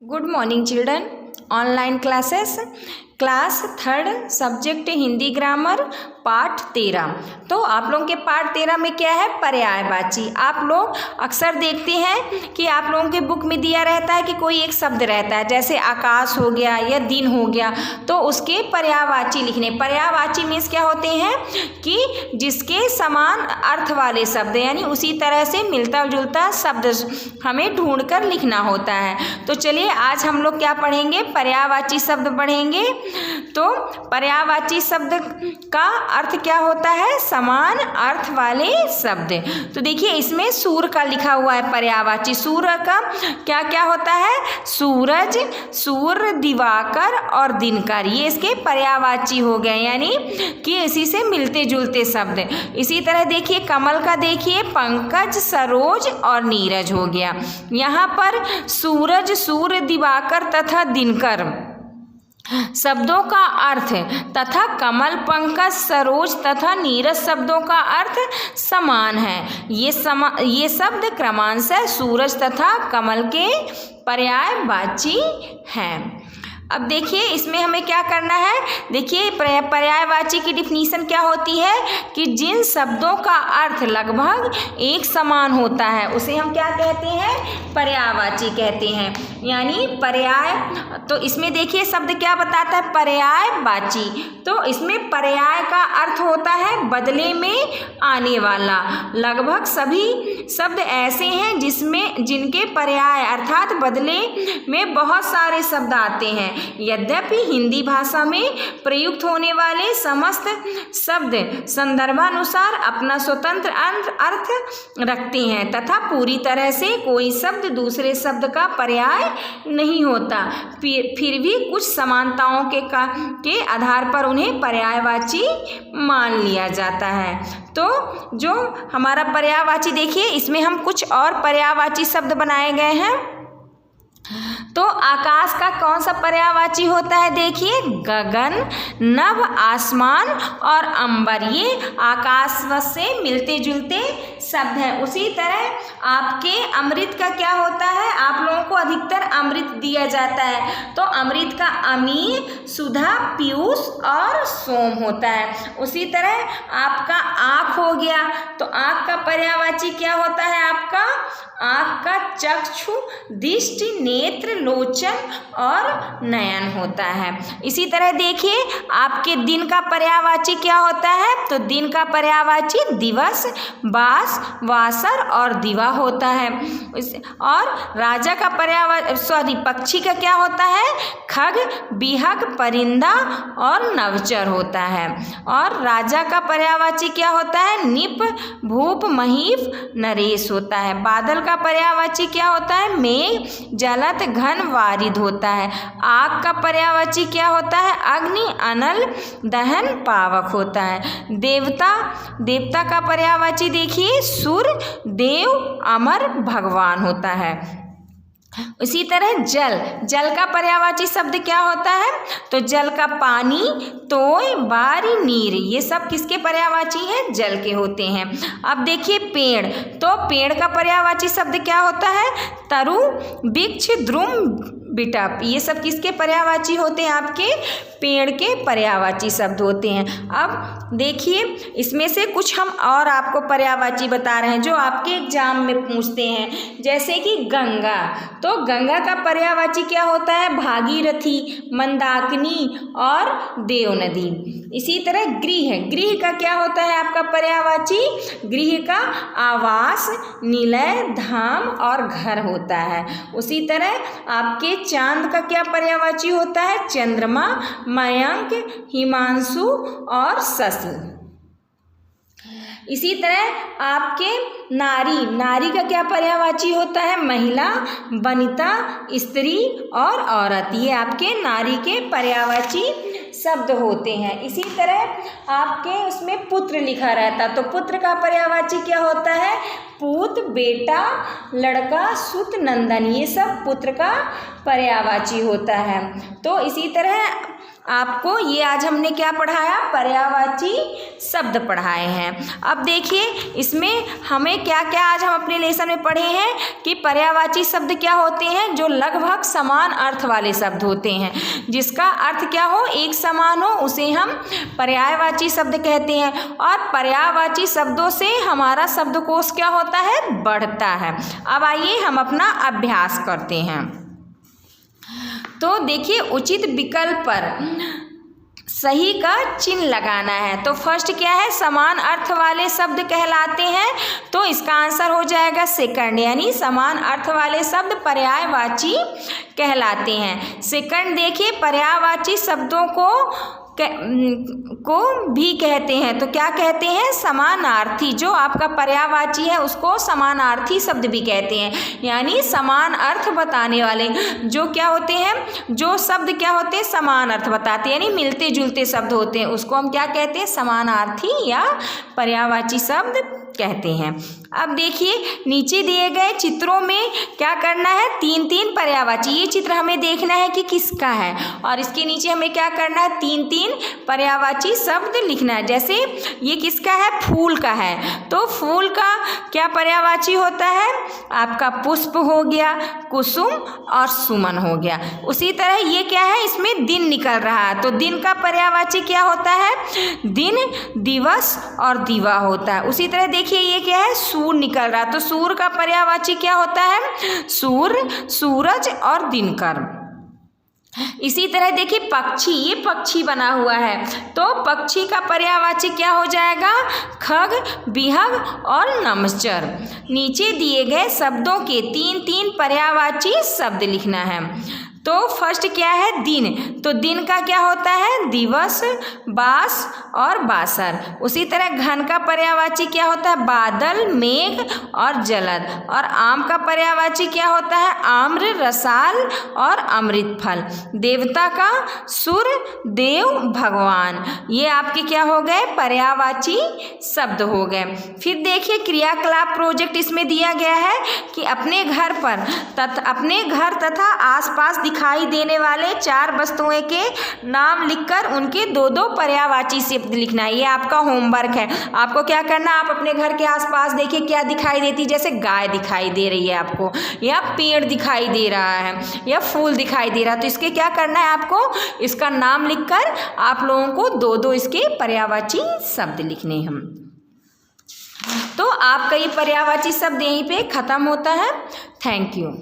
Good morning children. Online classes class 3 subject Hindi grammar पाठ 13। तो आप लोगों के पाठ 13 में क्या है? पर्यायवाची। आप लोग अक्सर देखते हैं कि आप लोगों के बुक में दिया रहता है कि कोई एक शब्द रहता है, जैसे आकाश हो गया या दिन हो गया, तो उसके पर्यायवाची लिखने। पर्यायवाची मीन्स क्या होते हैं कि जिसके समान अर्थ वाले शब्द, यानी उसी तरह से मिलता जुलता शब्द हमें ढूंढ कर लिखना होता है। तो चलिए आज हम लोग क्या पढ़ेंगे? पर्यायवाची शब्द पढ़ेंगे। तो पर्यायवाची शब्द का अर्थ क्या होता है? समान अर्थ वाले शब्द। तो देखिए इसमें सूर्य का लिखा हुआ है पर्यायवाची। सूर्य का क्या क्या होता है? सूरज, सूर्य, दिवाकर और दिनकर, ये इसके पर्यायवाची हो गए, यानी कि इसी से मिलते जुलते शब्द। इसी तरह देखिए कमल का, देखिए पंकज, सरोज और नीरज हो गया। यहाँ पर सूरज, सूर्य, दिवाकर तथा दिनकर शब्दों का अर्थ तथा कमल, पंकज, सरोज तथा नीरज शब्दों का अर्थ समान है। ये शब्द क्रमांशः सूरज तथा कमल के पर्यायवाची हैं। अब देखिए इसमें हमें क्या करना है? देखिए पर्यायवाची की डिफिनीशन क्या होती है कि जिन शब्दों का अर्थ लगभग एक समान होता है उसे हम क्या कहते हैं? पर्यायवाची कहते हैं। यानी पर्याय, तो इसमें देखिए शब्द क्या बताता है? पर्यायवाची। तो इसमें पर्याय का अर्थ होता है बदले में आने वाला। लगभग सभी शब्द ऐसे हैं जिनके पर्याय अर्थात बदले में बहुत सारे शब्द आते हैं। यद्यपि हिंदी भाषा में प्रयुक्त होने वाले समस्त शब्द संदर्भानुसार अपना स्वतंत्र अर्थ रखते हैं तथा पूरी तरह से कोई शब्द दूसरे शब्द का पर्याय नहीं होता, फिर भी कुछ समानताओं के आधार पर उन्हें पर्यायवाची मान लिया जाता है। तो जो हमारा पर्यायवाची, देखिए इसमें हम कुछ और पर्यायवाची शब्द बनाए गए हैं। तो आकाश का कौन सा पर्यायवाची होता है? देखिए गगन, नभ, आसमान और अंबर, ये आकाश से मिलते जुलते शब्द हैं। उसी तरह आपके अमृत का क्या होता है? आप लोगों को अधिकतर अमृत दिया जाता है, तो अमृत का अमीर, सुधा, पीयूष और सोम होता है। उसी तरह आपका आँख हो गया, तो आँख का पर्यायवाची क्या होता है? आपका आँख का चक्षु, दृष्टि, नेत्र, लोचन और नयन होता है। इसी तरह देखिए आपके दिन का पर्यायवाची क्या होता है? तो दिन का पर्यायवाची दिवस, बास, वासर और दिवा होता है। और राजा का पक्षी का क्या होता है? खग, बिहग, परिंदा और नवचर होता है। और राजा का पर्यायवाची क्या होता है? निप, भूप, महीप, नरेश होता है। बादल का पर्यायवाची क्या होता है? मेघ, जलत, घन, वारिद होता है। आग का पर्यायवाची क्या होता है? अग्नि, अनल, दहन, पावक होता है। देवता का पर्यायवाची देखिए सुर, देव, अमर, भगवान होता है। इसी तरह जल का पर्यायवाची शब्द क्या होता है? तो जल का पानी, तोय, बारी, नीर, ये सब किसके पर्यायवाची हैं? जल के होते हैं। अब देखिए पेड़, तो पेड़ का पर्यायवाची शब्द क्या होता है? तरु, वृक्ष, द्रुम, बिटप, ये सब किसके पर्यायवाची होते हैं? आपके पेड़ के पर्यायवाची शब्द होते हैं। अब देखिए इसमें से कुछ हम और आपको पर्यायवाची बता रहे हैं जो आपके एग्जाम में पूछते हैं, जैसे कि गंगा। तो गंगा का पर्यायवाची क्या होता है? भागीरथी, मंदाकिनी और देव नदी। इसी तरह गृह का क्या होता है आपका पर्यायवाची? गृह का आवास, निलय, धाम और घर होता है। उसी तरह आपके चांद का क्या पर्यायवाची होता है? चंद्रमा, मयंक, हिमांशु और शशि। इसी तरह आपके नारी का क्या पर्यायवाची होता है? महिला, वनिता, स्त्री और औरत, ये आपके नारी के पर्यायवाची शब्द होते हैं। इसी तरह आपके उसमें पुत्र लिखा रहता, तो पुत्र का पर्यायवाची क्या होता है? पूत, बेटा, लड़का, सुत, नंदन, ये सब पुत्र का पर्यायवाची होता है। तो इसी तरह आपको ये आज हमने क्या पढ़ाया, पर्यायवाची शब्द पढ़ाए हैं। अब देखिए इसमें हमें क्या क्या आज हम अपने लेसन में पढ़े हैं कि पर्यायवाची शब्द क्या होते हैं, जो लगभग समान अर्थ वाले शब्द होते हैं, जिसका अर्थ क्या हो, एक समान हो, उसे हम पर्यायवाची शब्द कहते हैं। और पर्यायवाची शब्दों से हमारा शब्दकोश क्या होता है, बढ़ता है। अब आइए हम अपना अभ्यास करते हैं। तो देखिए उचित विकल्प पर सही का चिन्ह लगाना है। तो फर्स्ट क्या है, समान अर्थ वाले शब्द कहलाते हैं, तो इसका आंसर हो जाएगा सेकंड, यानी समान अर्थ वाले शब्द पर्यायवाची कहलाते हैं। सेकंड देखिए पर्यायवाची शब्दों को भी कहते हैं, तो क्या कहते हैं, समानार्थी। जो आपका पर्यायवाची है उसको समानार्थी शब्द भी कहते हैं, यानी समान अर्थ बताने वाले जो क्या होते हैं, जो शब्द क्या होते हैं, समान अर्थ बताते हैं, यानी मिलते जुलते शब्द होते हैं, उसको हम क्या कहते हैं, समानार्थी या पर्यायवाची शब्द कहते हैं। अब देखिए नीचे दिए गए चित्रों में क्या करना है, तीन तीन पर्यायवाची, ये चित्र हमें देखना है कि किसका है, और इसके नीचे हमें क्या करना है, तीन तीन पर्यायवाची शब्द लिखना है। जैसे ये किसका है, फूल का है, तो फूल का क्या पर्यायवाची होता है, आपका पुष्प हो गया, कुसुम और सुमन हो गया। उसी तरह ये क्या है, इसमें दिन निकल रहा है, तो दिन का पर्यायवाची क्या होता है, दिन, दिवस और दिवा होता है। उसी तरह देखिए ये क्या है, सूर्य निकल रहा, तो सूर्य का पर्यायवाची क्या होता है, सूर्य, सूरज और दिनकर। इसी तरह देखिए पक्षी, ये पक्षी बना हुआ है, तो पक्षी का पर्यायवाची क्या हो जाएगा, खग, बिहग और नमस्चर। नीचे दिए गए शब्दों के तीन तीन पर्यायवाची शब्द लिखना है। तो फर्स्ट क्या है, दिन, तो दिन का क्या होता है, दिवस, बास और बासर। उसी तरह घन का पर्यायवाची क्या होता है, बादल, मेघ और जलद। और आम का पर्यायवाची क्या होता है, आम्र, रसाल और अमृत फल। देवता का सुर, देव, भगवान। ये आपके क्या हो गए, पर्यायवाची शब्द हो गए। फिर देखिए क्रियाकलाप प्रोजेक्ट इसमें दिया गया है कि अपने घर तथा आसपास दिखाई देने वाले चार वस्तुओं के नाम लिखकर उनके दो दो पर्यायवाची शब्द लिखना है। ये आपका होमवर्क है। आपको क्या करना, आप अपने घर के आसपास देखिए क्या दिखाई देती, जैसे गाय दिखाई दे रही है आपको, या पेड़ दिखाई दे रहा है, या फूल दिखाई दे रहा है, तो इसके क्या करना है, आपको इसका नाम लिखकर आप लोगों को दो दो इसके पर्यायवाची शब्द लिखने हैं। तो आपका ये पर्यायवाची शब्द यहीं पे खत्म होता है। Thank you.